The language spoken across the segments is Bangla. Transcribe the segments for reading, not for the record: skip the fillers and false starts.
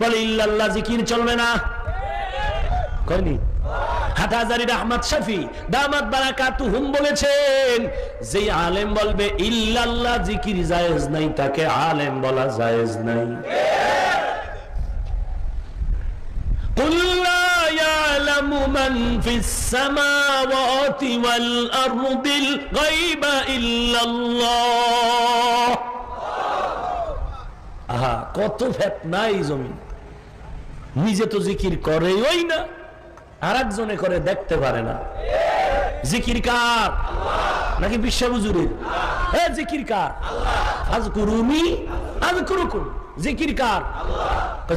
বলে ইল্লাল্লাহ জিকির চলবে না, কয়নি? হাটাজারির আহমদ শফি দামাত বারাকাতুহুম বলেছেন, যে আলেম বলবে ইল্লাল্লাহ জিকির জায়েজ নাই, তাকে আলেম বলা জায়েজ নাই। কুল লা ইয়ালামু মান ফিস সামাওয়াতি ওয়াল আরদিল গায়বা ইল্লাল্লাহ। আহা, কত ফিতনা এই জমিন। নিজে তো জিকির করেই ওই না, আর একজনে করে দেখতে পারে না। জিকির কার? নাকি বিশ্ব হুজুরের? হ্যাঁ, জিকির কার? আযকুরুনি আযকুরুকুম। জিকির কার?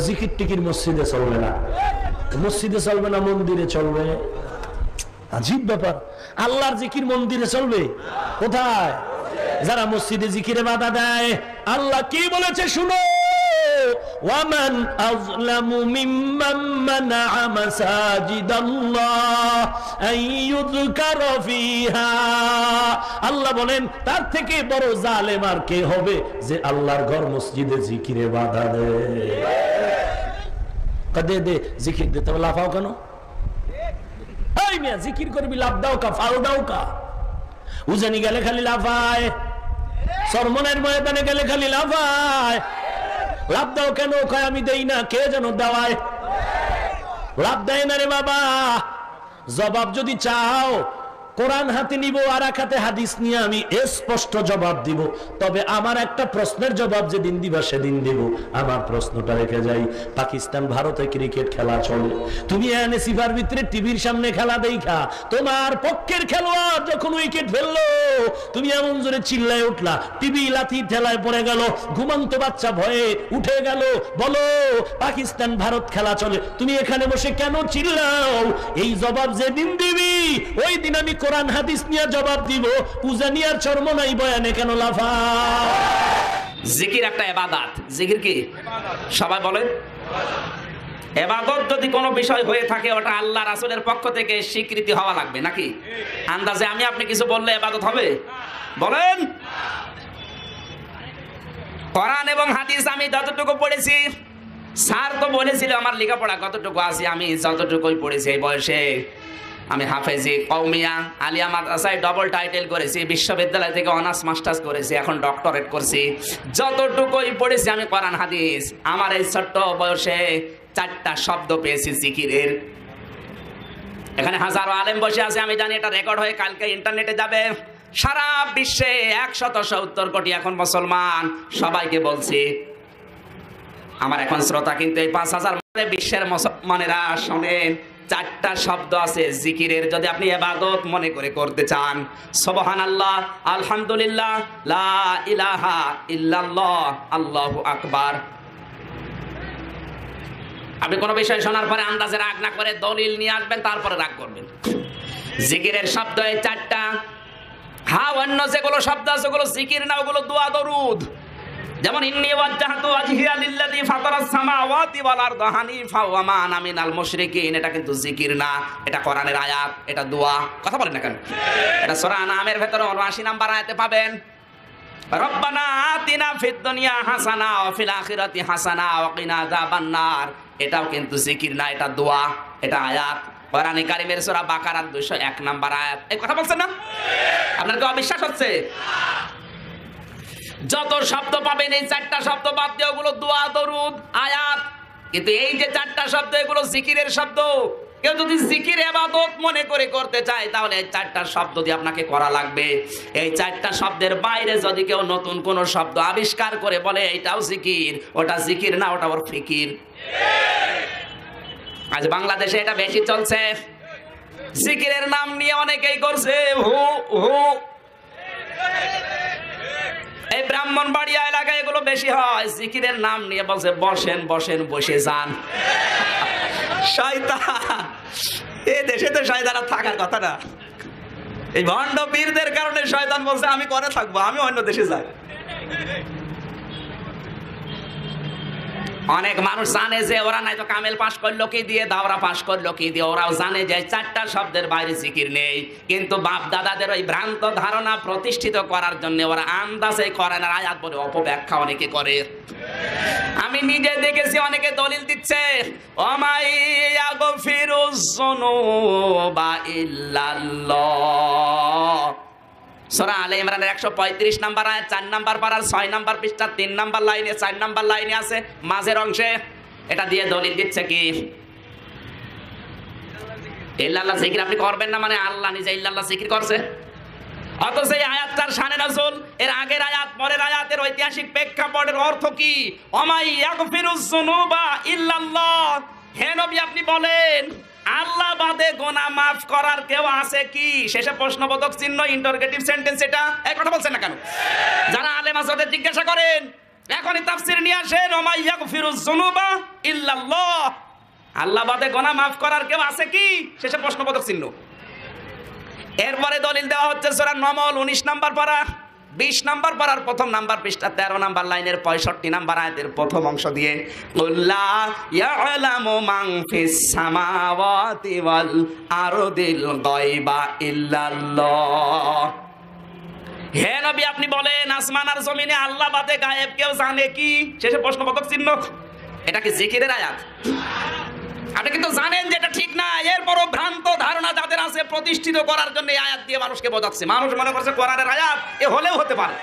জিকির টিকির মসজিদে চলবে না, মসজিদে চলবে না, মন্দিরে চলবে। আজীব ব্যাপার, আল্লাহর জিকির মন্দিরে চলবে? কোথায়? যারা মসজিদে জিকিরে বাধা দেয়, আল্লাহ কি বলেছে শুনো, ওয়ামান আযলামু মিম্মান মানাআ মাসাজিদাল্লাহ আইয়ুযকারা ফিহা। আল্লাহ বলেন তার থেকে বড় জালেম আর কে হবে, যে আল্লাহর ঘর মসজিদে জিকিরে বাধা দেয়। দে দে জিকির দিতে লাফাও কেন? এই মিয়া, জিকির করবি, লাভ দাও কা, ফাল দাও কা? উজানি গেলে খালি লাফায়, সরমনের ময়দানে গেলে খালি লাফায়। লাভ দাও কেন? কয় আমি দেই না, কে যেন দেওয়ায়। লাভ দেয় না রে বাবা। জবাব যদি চাও, কোরআন হাতে নিব আর এক হাতে হাদিস নিয়ে আমি স্পষ্ট জবাব দিব। তবে আমার একটা প্রশ্নের জবাব যেদিন দিবা সেদিন দিব। আমার প্রশ্নটা রেখে যাই, পাকিস্তান ভারতে ক্রিকেট খেলা চলে, তুমি এনে সিফার ভিতরে টিভির সামনে খেলা দেখা তোমার পক্ষের খেলোয়াড় যখন উইকেট ফেললো, তুমি এমন জোরে চিল্লায় উঠলা, টিভি লাথি ঠেলায় পড়ে গেল, ঘুমন্ত বাচ্চা ভয়ে উঠে গেল। বলো, পাকিস্তান ভারত খেলা চলে, তুমি এখানে বসে কেন চিল্লাও? এই জবাব যেদিন দিবি ওই দিন আমি কোরআন হাদিস নিয়ে জবাব দিব। উজানিয়ার চর্ম নাই বয়ানে কেন লাফা? জিকির একটা ইবাদত। জিকির কি? সবাই বলেন। ইবাদত যদি কোনো বিষয় হয়ে থাকে, ওটা আল্লাহ রাসূলের পক্ষ থেকে স্বীকৃতি হওয়া লাগবে, নাকি আন্দাজে আমি আপনি কিছু বললে ইবাদত হবে? বলেন। কোরআন এবং হাদিস আমি যতটুকু পড়েছি, স্যার তো বলেছিল আমার লেখাপড়া কতটুকু আছে, আমি যতটুকুই পড়েছি এই বয়সে। আমি হাফেজি কওমিয়া আলিয়া মাদ্রাসায় ডবল টাইটেল করেছি, বিশ্ববিদ্যালয় থেকে অনার্স মাস্টার্স করেছি, এখন ডক্টরেট করছি। যতটুকুই পড়েছি আমি কোরআন হাদিস, আমার এই ছোট্ট বয়সে 4টা শব্দ পেয়েছি জিকিরের। এখানে হাজারো আলেম বসে আছে, আমি জানি এটা রেকর্ড হয়ে কালকে ইন্টারনেটে যাবে। সারা বিশ্বে 170 কোটি এখন মুসলমান, সবাইকে বলছি। আমার এখন শ্রোতা কিন্তু এই 5000 বিশ্বের মুসলমানেরা শোনেন। 4টা শব্দ আছে জিকিরের, যদি আপনি ইবাদত মনে করে করতে চান। সুবহানাল্লাহ, আলহামদুলিল্লাহ, লা ইলাহা ইল্লাল্লাহ, আল্লাহু আকবার। আপনি কোনো বিষয় শোনার পরে আন্দাজে রাগ না করে দলিল নিয়ে আসবেন, তারপরে রাগ করবেন। জিকিরের শব্দ এই 4টা। হ্যাঁ, অন্য যেগুলো শব্দ আছে ওগুলো জিকির না, ওগুলো দোয়া দরুদ। যেমন ইন্নী ওয়াজ্জাহতু ওয়াজহিয়া লিল্লাযী ফাতারাস সামাওয়াতি ওয়াল আরদা হানিফা ওয়া মা আনা মিনাল মুশরিকিন। এটা কিন্তু জিকির না, এটা কোরআনের আয়াত, এটা দোয়া। কথা বলেন না কেন? এটা সূরা আনামের ভেতরে 79 নম্বর আয়াতে পাবেন। রব্বানা আতিনা ফিদ দুনিয়া হাসানা ওয়া ফিল আখিরাতি হাসানা ওয়া কিনা আযাবান্নার। এটাও কিন্তু জিকির না, এটা দোয়া, এটা আয়াত। কোরআনে কারীমের সূরা বাকারার 201 নম্বর আয়াত। এই কথা বলছেন না? আপনার কি অবিশ্বাস হচ্ছে? যত শব্দ পাবেন এই 4টা শব্দ বাদ দিয়ে ওগুলো দোয়া দরুদ আয়াত। কিন্তু এই যে 4টা শব্দ, এগুলো জিকিরের শব্দ। কেউ যদি জিকির ইবাদত মনে করে করতে চায়, তাহলে এই 4টা শব্দ দিয়ে আপনাকে করা লাগবে। এই 4টা শব্দের বাইরে যদি কেউ নতুন কোন শব্দ আবিষ্কার করে বলে এটাও জিকির, ওটা জিকির না, ওটা ওর ফিকির। আজ বাংলাদেশে এটা বেশি চলছে। জিকিরের নাম নিয়ে অনেকেই করছে হু হু। এই ব্রাহ্মণবাড়িয়া এলাকায় এগুলো বেশি হয়। জিকিরের নাম নিয়ে বলছে বসেন বসেন, বসে যান। শয়তান, এই দেশে তো শয়তান থাকার কথা না। এই ভণ্ড পীরদের কারণে শয়তান বলছে আমি করে থাকবো, আমি অন্য দেশে যাই। অনেক মানুষ জানে যে ওরা নাই তো কামেল পাশ করলো কি দিয়ে, দাওরা পাশ করলো কি দিয়ে, ওরাও জানে যে চারটা শব্দের বাইরে জিকির নেই। কিন্তু বাপ দাদাদের ওই ভ্রান্ত ধারণা প্রতিষ্ঠিত করার জন্য ওরা আন্দাজে কোরআনের আয়াত বলে অপব্যাখ্যা অনেকে করে। আমি নিজে দেখেছি অনেকে দলিল দিচ্ছে ওমাই ইয়াগফিরুজ যুনুবা ইল্লাল্লাহ, সূরা আলে ইমরানের 135 নাম্বার আয়াত 4 নাম্বার পারার 6 নাম্বার পৃষ্ঠা 3 নাম্বার লাইনে 4 নাম্বার লাইনে আছে মাঝের অংশে। এটা দিয়ে দলিল দিচ্ছে কি ইল্লাল্লাহ জিকির আপনি করবেন না, মানে আল্লাহ নিজে ইল্লাল্লাহ জিকির করছে। অথচ এই আয়াতটার শানে নজুল, এর আগের আয়াত পরের আয়াতের ঐতিহাসিক প্রেক্ষাপটের অর্থ কি? ওমাই ইয়াগফিরুজ যুনুবা ইল্লাল্লাহ, হে নবী আপনি বলেন আল্লাহ বাদে গুনাহ মাফ করার কেউ আছে কি? শেষে প্রশ্নবোধক চিহ্ন, ইন্টারোগেটিভ সেন্টেন্স। এটা এই কথা বলছেন না কেন? যারা আলেম আছে ওদের জিজ্ঞাসা করেন, এখনই তাফসীর নিয়ে আসেন ওমাই ইয়াগফিরুজ যুনুবা ইল্লাল্লাহ, আল্লাহ বাদে গুনাহ মাফ করার কেউ আছে কি? শেষে প্রশ্নবোধক চিহ্ন। এরপরে দলিল দেওয়া হচ্ছে সূরা নমল 19 নাম্বার পারা 20 নাম্বার পারার প্রথম নাম্বার পৃষ্ঠা 13 নাম্বার লাইনের 65 নাম্বার আয়াতের প্রথম অংশ দিয়ে কুল্লা ইয়ালামু মান ফিস সামাওয়াতি ওয়াল আরদিল গায়বা ইল্লাল্লাহ, হে নবী আপনি বলেন আসমান আর জমিনে আল্লাহ বাদে গায়েব কেউ জানে কি? শেষে প্রশ্নবোধক চিহ্ন। এটা কি জিকিরের আয়াত? আপনি কিন্তু জানেন যে এটা ঠিক না, এরপরও ভ্রান্ত ধারণা যাদের আছে প্রতিষ্ঠিত করার জন্য এই আয়াত দিয়ে মানুষকে বোঝাচ্ছে। মানুষ মনে করছে কোরআনের আয়াত, এ হলেও হতে পারে।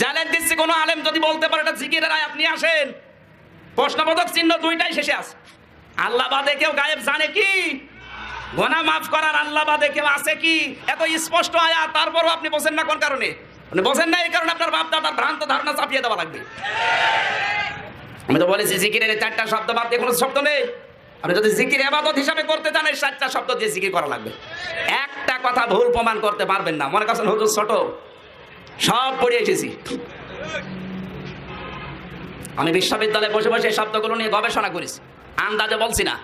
চ্যালেঞ্জ দিচ্ছি, কোনো আলেম যদি বলতে পারে এটা জিকিরের আয়াত নিয়ে আসেন। প্রশ্নবোধক চিহ্ন দুইটাই শেষে আছে। আল্লাহ বাদে কেউ গায়েব জানে কি? গুনাহ মাফ করার আল্লাহ বাদে কেউ আছে কি? এত স্পষ্ট আয়াত, তারপরও আপনি বোঝেন না কোন কারণে? আপনি বোঝেন না এই কারণে আপনার বাপ দাদার ভ্রান্ত ধারণা চাপিয়ে দেওয়া লাগবে। আমি তো বলেছি জিকিরের 4টা শব্দ বাদ দিয়ে কোনো শব্দ নেই। আপনি যদি জিকির ইবাদত হিসাবে করতে চান 4টা শব্দ দিয়ে জিকির করা লাগবে। একটা কথা ভুল প্রমাণ করতে পারবেন না। মনে করছেন হুজুর ছোট, সব পড়ে এসেছি। আমি বিশ্ববিদ্যালয়ে বসে বসে এই শব্দগুলো নিয়ে গবেষণা করেছি, আন্দাজে বলছি না।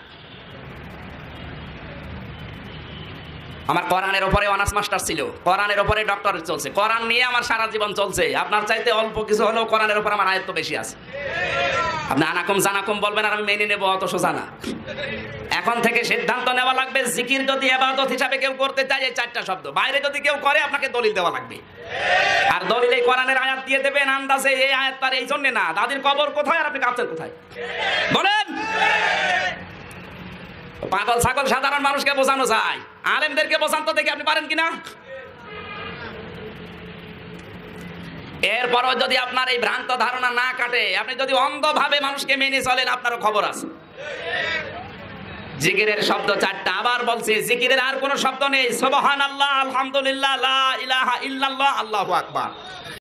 আমার কোরআনের উপরে অনার্স মাস্টার ছিল, কোরআনের উপরে ডক্টরেট চলছে, কোরআন নিয়ে আমার সারা জীবন চলছে। আপনার চাইতে অল্প কিছু হলেও কোরআনের উপর আমার আয়ত্ত বেশি আছে। আপনি আনাকুম জানাকুম বলবেন আর আমি মেনে নেবো, অত সোজা না। এখন থেকে সিদ্ধান্ত নেওয়া লাগবে, জিকির যদি ইবাদত হিসাবে কেউ করতে চায় এই 4টা শব্দ, বাইরে যদি কেউ করে আপনাকে দলিল দেওয়া লাগবে। আর দলিল এই কোরআনের আয়াত দিয়ে দেবেন আন্দাজে, এই আয়াত তার এই জন্য না। দাদির কবর কোথায় আর আপনি কাঁদছেন কোথায়? বলেন। পাগল ছাগল সাধারণ মানুষকে বোঝানো যায়, আলেমদেরকে বোঝান তো দেখি আপনি পারেন কিনা। এরপরও যদি আপনার এই ভ্রান্ত ধারণা না কাটে, আপনি যদি অন্ধভাবে মানুষকে মেনে চলেন, আপনারও খবর আছে। জিকিরের শব্দ 4টা, আবার বলছি জিকিরের আর কোনো শব্দ নেই। সুবহানাল্লাহ, আলহামদুলিল্লাহ, লা ইলাহা ইল্লাল্লাহ, আল্লাহু আকবার।